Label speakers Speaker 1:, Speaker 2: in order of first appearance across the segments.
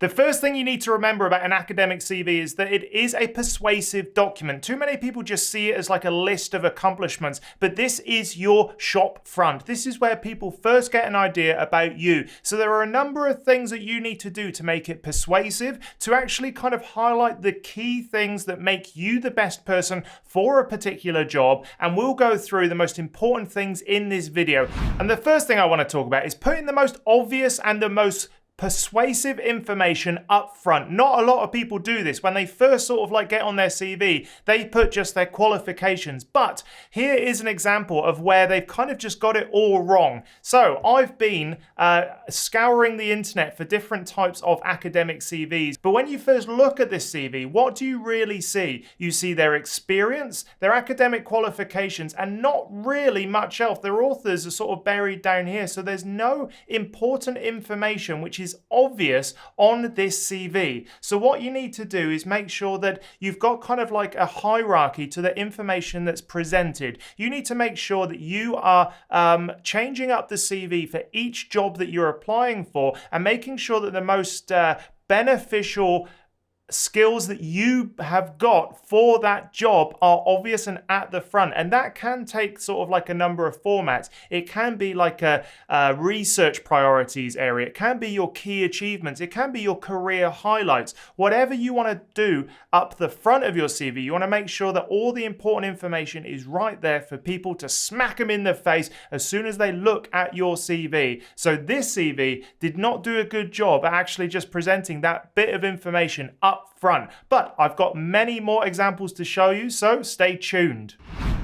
Speaker 1: The first thing you need to remember about an academic CV is that it is a persuasive document. Too many people just see it as like a list of accomplishments, but this is your shop front. This is where people first get an idea about you. So there are a number of things that you need to do to make it persuasive, to actually kind of highlight the key things that make you the best person for a particular job, and we'll go through the most important things in this video. And the first thing I want to talk about is putting the most obvious and the most persuasive information up front. Not a lot of people do this. When they first sort of like get on their CV, they put just their qualifications. But here is an example of where they've kind of just got it all wrong. So I've been scouring the internet for different types of academic CVs. But when you first look at this CV, what do you really see? You see their experience, their academic qualifications, and not really much else. Their authors are sort of buried down here. So there's no important information which is obvious on this CV. So what you need to do is make sure that you've got kind of like a hierarchy to the information that's presented. You need to make sure that you are changing up the CV for each job that you're applying for, and making sure that the most beneficial skills that you have got for that job are obvious and at the front. And that can take sort of like a number of formats. It can be like a research priorities area. It can be your key achievements. It can be your career highlights. Whatever you want to do up the front of your CV, you want to make sure that all the important information is right there for people to smack them in the face as soon as they look at your CV. So this CV did not do a good job at actually just presenting that bit of information up front. But I've got many more examples to show you, so stay tuned.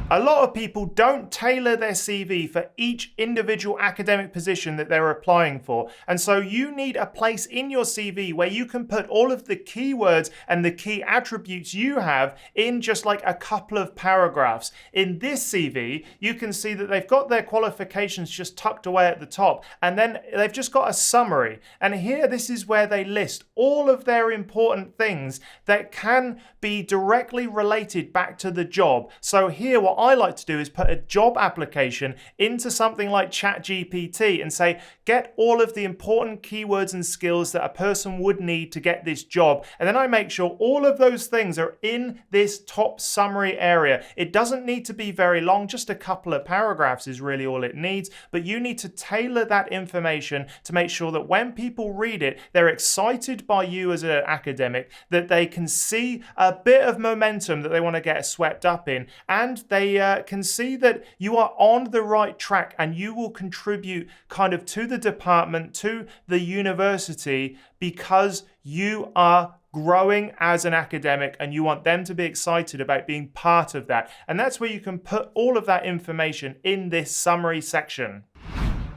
Speaker 1: A lot of people don't tailor their CV for each individual academic position that they're applying for. And so you need a place in your CV where you can put all of the keywords and the key attributes you have in just like a couple of paragraphs. In this CV, you can see that they've got their qualifications just tucked away at the top, and then they've just got a summary. And here, this is where they list all of their important things that can be directly related back to the job. So here, what I like to do is put a job application into something like ChatGPT and say, get all of the important keywords and skills that a person would need to get this job. And then I make sure all of those things are in this top summary area. It doesn't need to be very long, just a couple of paragraphs is really all it needs, but you need to tailor that information to make sure that when people read it, they're excited by you as an academic, that they can see a bit of momentum that they want to get swept up in, and they can see that you are on the right track and you will contribute kind of to the department, to the university, because you are growing as an academic and you want them to be excited about being part of that. And that's where you can put all of that information in this summary section.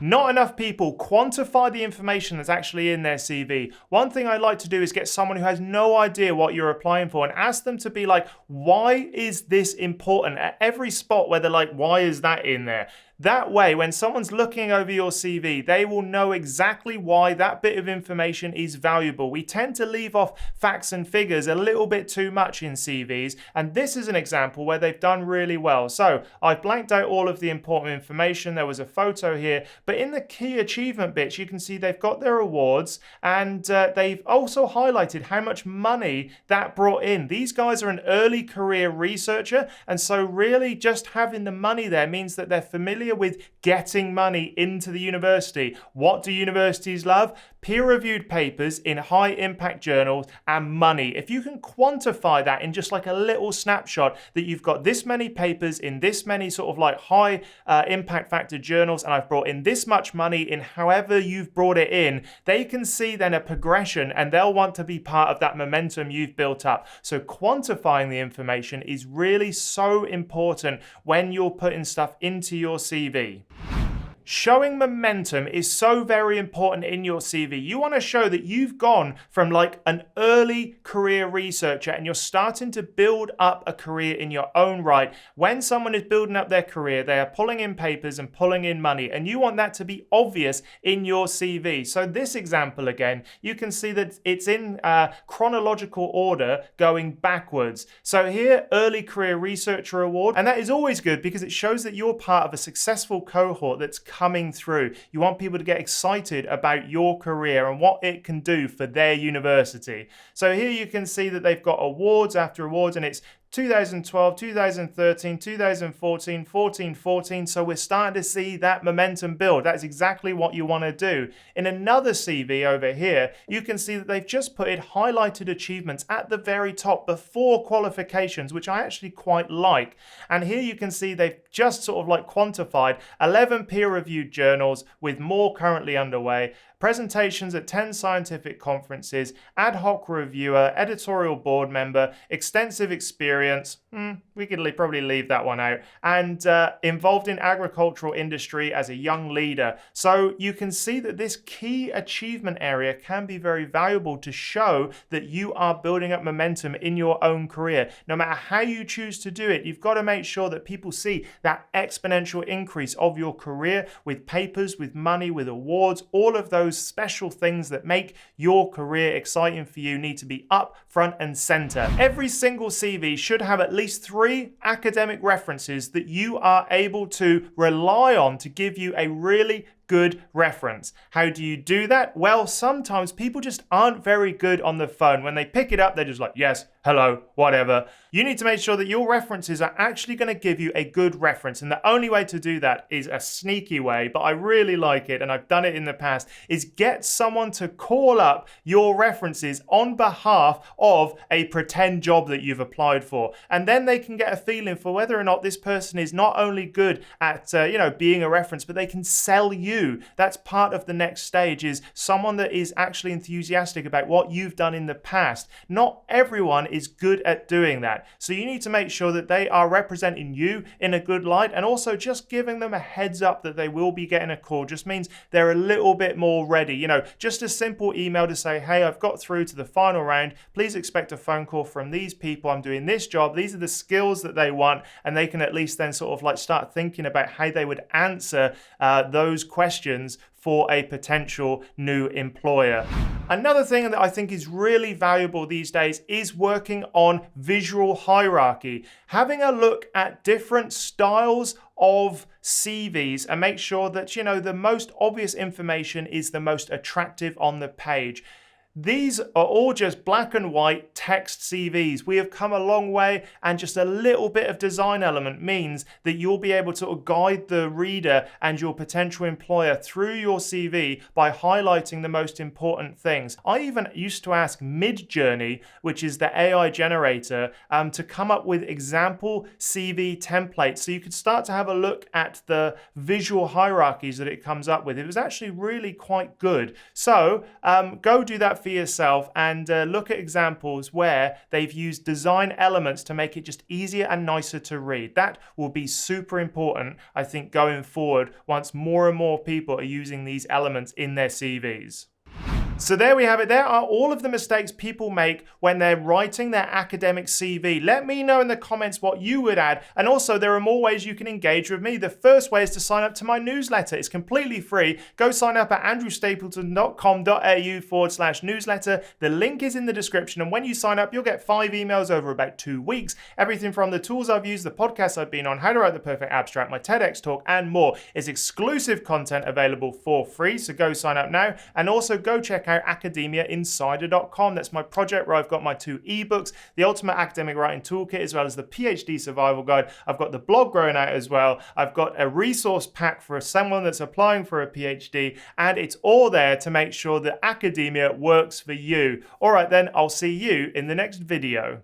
Speaker 1: Not enough people quantify the information that's actually in their CV. One thing I like to do is get someone who has no idea what you're applying for and ask them to be like, why is this important? At every spot where they're like, why is that in there? That way, when someone's looking over your CV, they will know exactly why that bit of information is valuable. We tend to leave off facts and figures a little bit too much in CVs, and this is an example where they've done really well. So I've blanked out all of the important information. There was a photo here, but in the key achievement bits, you can see they've got their awards, and they've also highlighted how much money that brought in. These guys are an early career researcher, and so really just having the money there means that they're familiar with getting money into the university. What do universities love? Peer-reviewed papers in high-impact journals and money. If you can quantify that in just like a little snapshot, that you've got this many papers in this many sort of like high impact factor journals, and I've brought in this much money in however you've brought it in, they can see then a progression and they'll want to be part of that momentum you've built up. So quantifying the information is really so important when you're putting stuff into your CV. Showing momentum is so very important in your CV. You want to show that you've gone from like an early career researcher and you're starting to build up a career in your own right. When someone is building up their career, they are pulling in papers and pulling in money, and you want that to be obvious in your CV. So this example again, you can see that it's in chronological order going backwards. So here, early career researcher award, and that is always good because it shows that you're part of a successful cohort that's coming through. You want people to get excited about your career and what it can do for their university. So here you can see that they've got awards after awards, and it's 2012, 2013, 2014, 14. So we're starting to see that momentum build. That's exactly what you want to do. In another CV over here, you can see that they've just put it highlighted achievements at the very top before qualifications, which I actually quite like. And here you can see they've just sort of like quantified 11 peer-reviewed journals with more currently underway, presentations at 10 scientific conferences, ad hoc reviewer, editorial board member, extensive experience, we could probably leave that one out, and involved in agricultural industry as a young leader. So you can see that this key achievement area can be very valuable to show that you are building up momentum in your own career. No matter how you choose to do it, you've got to make sure that people see that exponential increase of your career with papers, with money, with awards. All of those special things that make your career exciting for you need to be up front and center. Every single CV should have at least 3 academic references that you are able to rely on to give you a really good reference. How do you do that? Well, sometimes people just aren't very good on the phone. When they pick it up, they're just like, yes, hello, whatever. You need to make sure that your references are actually going to give you a good reference. And the only way to do that is a sneaky way, but I really like it, and I've done it in the past, is get someone to call up your references on behalf of a pretend job that you've applied for. And then they can get a feeling for whether or not this person is not only good at, being a reference, but they can sell you. That's part of the next stage, is someone that is actually enthusiastic about what you've done in the past. Not everyone is good at doing that. So you need to make sure that they are representing you in a good light, and also just giving them a heads up that they will be getting a call just means they're a little bit more ready. Just a simple email to say, hey, I've got through to the final round. Please expect a phone call from these people. I'm doing this job. These are the skills that they want. And they can at least then sort of like start thinking about how they would answer those questions for a potential new employer. Another thing that I think is really valuable these days is working on visual hierarchy. Having a look at different styles of CVs and make sure that, the most obvious information is the most attractive on the page. These are all just black and white text CVs. We have come a long way, and just a little bit of design element means that you'll be able to guide the reader and your potential employer through your CV by highlighting the most important things. I even used to ask Midjourney, which is the AI generator, to come up with example CV templates so you could start to have a look at the visual hierarchies that it comes up with. It was actually really quite good. So go do that for yourself and look at examples where they've used design elements to make it just easier and nicer to read. That will be super important, I think, going forward once more and more people are using these elements in their CVs. So there we have it. There are all of the mistakes people make when they're writing their academic CV. Let me know in the comments what you would add. And also, there are more ways you can engage with me. The first way is to sign up to my newsletter. It's completely free. Go sign up at andrewstapleton.com.au/newsletter. The link is in the description. And when you sign up, you'll get 5 emails over about 2 weeks. Everything from the tools I've used, the podcasts I've been on, how to write the perfect abstract, my TEDx talk, and more. Is exclusive content available for free. So go sign up now. And also go check out academiainsider.com. That's my project where I've got my 2 ebooks, the Ultimate Academic Writing Toolkit, as well as the PhD Survival Guide. I've got the blog growing out as well. I've got a resource pack for someone that's applying for a PhD, and it's all there to make sure that academia works for you. All right then, I'll see you in the next video.